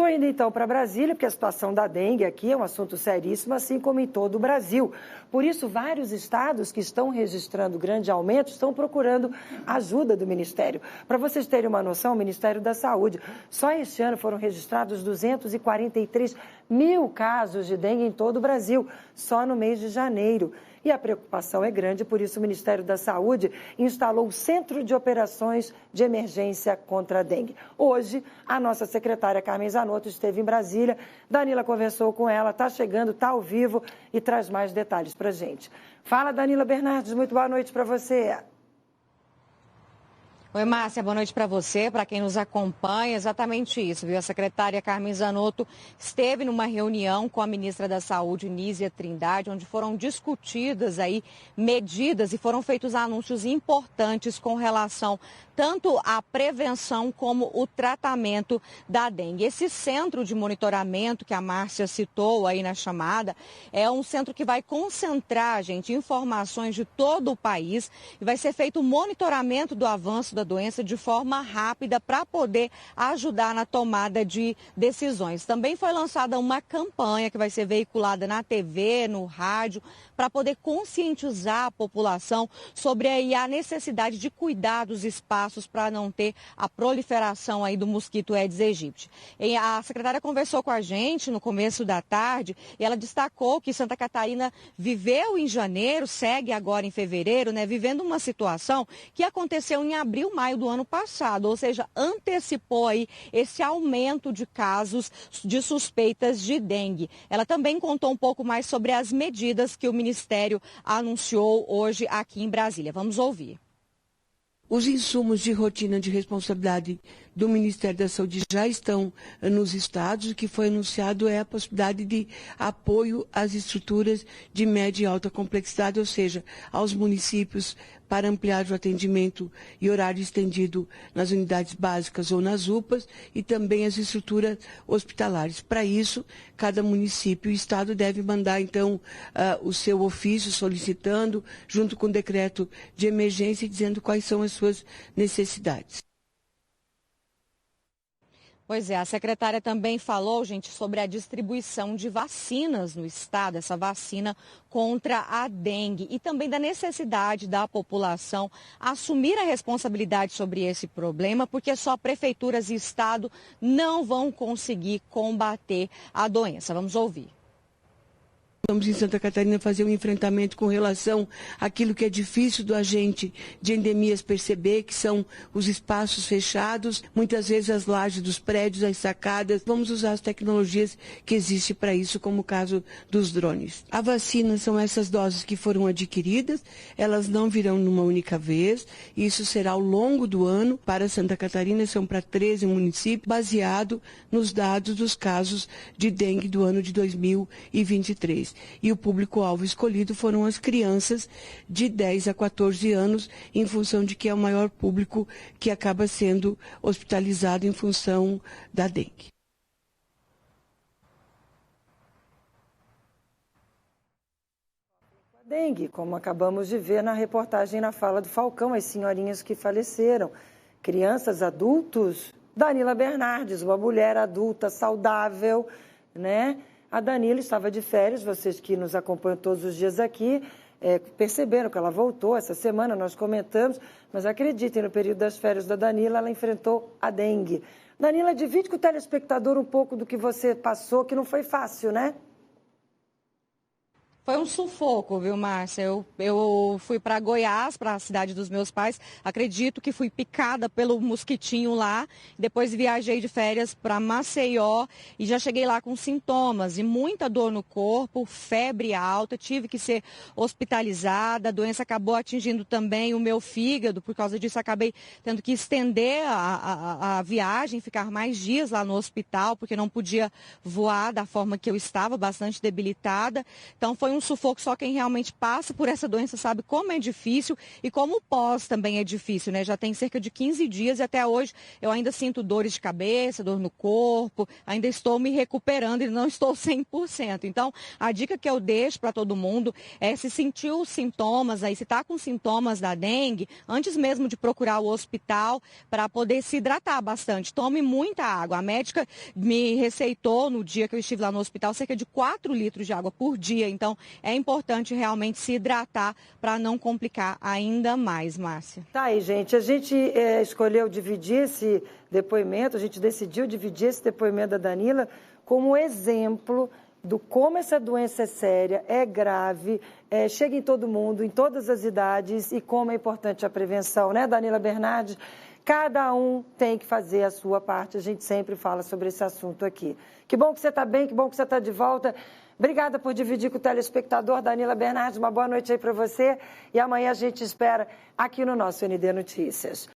Estou indo então para Brasília, porque a situação da dengue aqui é um assunto seríssimo, assim como em todo o Brasil. Por isso, vários estados que estão registrando grande aumento estão procurando ajuda do Ministério. Para vocês terem uma noção, o Ministério da Saúde, só este ano foram registrados 243 mil casos de dengue em todo o Brasil, só no mês de janeiro. E a preocupação é grande, por isso o Ministério da Saúde instalou o Centro de Operações de Emergência contra a Dengue. Hoje, a nossa secretária Carmen Zanotto esteve em Brasília, Danila conversou com ela, está chegando, está ao vivo e traz mais detalhes para a gente. Fala, Danila Bernardes, muito boa noite para você. Oi, Márcia, boa noite para você, para quem nos acompanha, exatamente isso, viu? A secretária Carmen Zanotto esteve numa reunião com a ministra da Saúde, Nízia Trindade, onde foram discutidas aí medidas e foram feitos anúncios importantes com relação tanto à prevenção como o tratamento da dengue. Esse centro de monitoramento que a Márcia citou aí na chamada é um centro que vai concentrar, gente, informações de todo o país e vai ser feito o monitoramento do avanço da doença de forma rápida para poder ajudar na tomada de decisões. Também foi lançada uma campanha que vai ser veiculada na TV, no rádio, para poder conscientizar a população sobre aí a necessidade de cuidar dos espaços para não ter a proliferação aí do mosquito Aedes aegypti. E a secretária conversou com a gente no começo da tarde e ela destacou que Santa Catarina viveu em janeiro, segue agora em fevereiro, né, vivendo uma situação que aconteceu em abril, maio do ano passado, ou seja, antecipou aí esse aumento de casos de suspeitas de dengue. Ela também contou um pouco mais sobre as medidas que o Ministério anunciou hoje aqui em Brasília. Vamos ouvir. Os insumos de rotina de responsabilidade do Ministério da Saúde já estão nos estados. O que foi anunciado é a possibilidade de apoio às estruturas de média e alta complexidade, ou seja, aos municípios para ampliar o atendimento e horário estendido nas unidades básicas ou nas UPAs e também as estruturas hospitalares. Para isso, cada município e estado deve mandar, então, o seu ofício solicitando, junto com o decreto de emergência, dizendo quais são as suas necessidades. Pois é, a secretária também falou, gente, sobre a distribuição de vacinas no estado, essa vacina contra a dengue e também da necessidade da população assumir a responsabilidade sobre esse problema, porque só prefeituras e estado não vão conseguir combater a doença. Vamos ouvir. Vamos em Santa Catarina fazer um enfrentamento com relação àquilo que é difícil do agente de endemias perceber, que são os espaços fechados, muitas vezes as lajes dos prédios, as sacadas. Vamos usar as tecnologias que existem para isso, como o caso dos drones. A vacina são essas doses que foram adquiridas, elas não virão numa única vez, isso será ao longo do ano. Para Santa Catarina são para 13 municípios, baseado nos dados dos casos de dengue do ano de 2023. E o público-alvo escolhido foram as crianças de 10 a 14 anos, em função de que é o maior público que acaba sendo hospitalizado em função da dengue. Dengue, como acabamos de ver na reportagem na fala do Falcão, as senhorinhas que faleceram, crianças, adultos. Danila Bernardes, uma mulher adulta, saudável, né? A Danila estava de férias, vocês que nos acompanham todos os dias aqui, perceberam que ela voltou essa semana, nós comentamos, mas acreditem, no período das férias da Danila, ela enfrentou a dengue. Danila, divide com o telespectador um pouco do que você passou, que não foi fácil, né? Foi um sufoco, viu, Márcia? Eu fui para Goiás, para a cidade dos meus pais. Acredito que fui picada pelo mosquitinho lá. Depois viajei de férias para Maceió e já cheguei lá com sintomas e muita dor no corpo, febre alta. Tive que ser hospitalizada. A doença acabou atingindo também o meu fígado. Por causa disso, acabei tendo que estender a viagem, ficar mais dias lá no hospital, porque não podia voar da forma que eu estava, bastante debilitada. Então, foi foi um sufoco, só quem realmente passa por essa doença sabe como é difícil e como o pós também é difícil, né? Já tem cerca de 15 dias e até hoje eu ainda sinto dores de cabeça, dor no corpo, ainda estou me recuperando e não estou 100%. Então, a dica que eu deixo para todo mundo é, se sentiu os sintomas aí, se está com sintomas da dengue, antes mesmo de procurar o hospital para poder se hidratar bastante. Tome muita água. A médica me receitou no dia que eu estive lá no hospital cerca de 4 litros de água por dia. Então, é importante realmente se hidratar para não complicar ainda mais, Márcia. Tá aí, gente. A gente escolheu dividir esse depoimento, a gente decidiu dividir esse depoimento da Danila como exemplo do como essa doença é séria, é grave, chega em todo mundo, em todas as idades, e como é importante a prevenção, né, Danila Bernardi? Cada um tem que fazer a sua parte, a gente sempre fala sobre esse assunto aqui. Que bom que você está bem, que bom que você está de volta. Obrigada por dividir com o telespectador. Danila Bernardi, uma boa noite aí para você. E amanhã a gente espera aqui no nosso ND Notícias.